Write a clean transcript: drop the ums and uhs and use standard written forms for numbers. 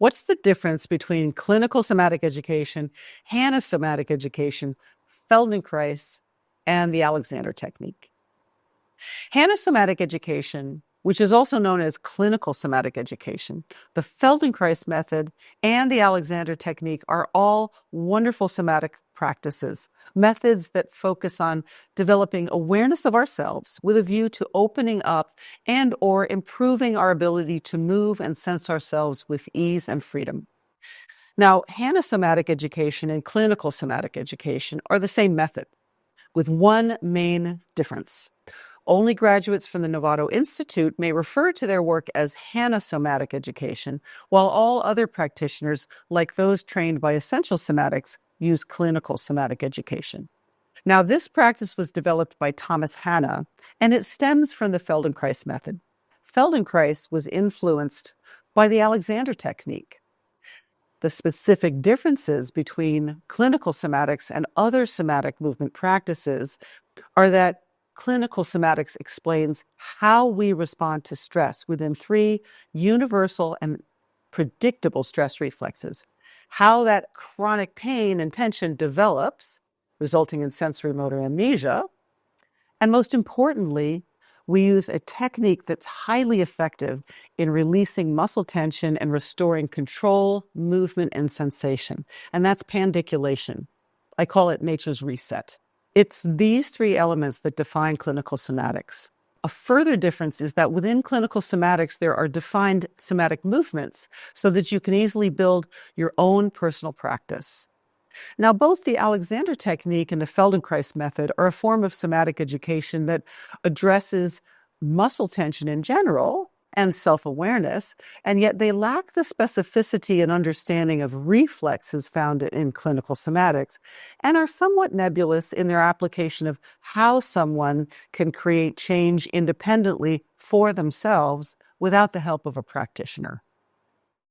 What's the difference between clinical somatic education, Hannah somatic education, Feldenkrais, and the Alexander technique? Hannah somatic education, which is also known as clinical somatic education, the Feldenkrais method, and the Alexander technique are all wonderful somatic practices, methods that focus on developing awareness of ourselves with a view to opening up and or improving our ability to move and sense ourselves with ease and freedom. Now, Hannah somatic education and clinical somatic education are the same method, with one main difference. Only graduates from the Novato Institute may refer to their work as Hannah somatic education, while all other practitioners, like those trained by Essential Somatics, use clinical somatic education. Now, this practice was developed by Thomas Hanna, and it stems from the Feldenkrais method. Feldenkrais was influenced by the Alexander technique. The specific differences between clinical somatics and other somatic movement practices are that clinical somatics explains how we respond to stress within 3 universal and predictable stress reflexes, how that chronic pain and tension develops, resulting in sensory motor amnesia, and most importantly, we use a technique that's highly effective in releasing muscle tension and restoring control, movement, and sensation. And that's pandiculation. I call it nature's reset. It's these 3 elements that define clinical somatics. A further difference is that within clinical somatics, there are defined somatic movements so that you can easily build your own personal practice. Now, both the Alexander technique and the Feldenkrais method are a form of somatic education that addresses muscle tension in general and self-awareness, and yet they lack the specificity and understanding of reflexes found in clinical somatics and are somewhat nebulous in their application of how someone can create change independently for themselves without the help of a practitioner.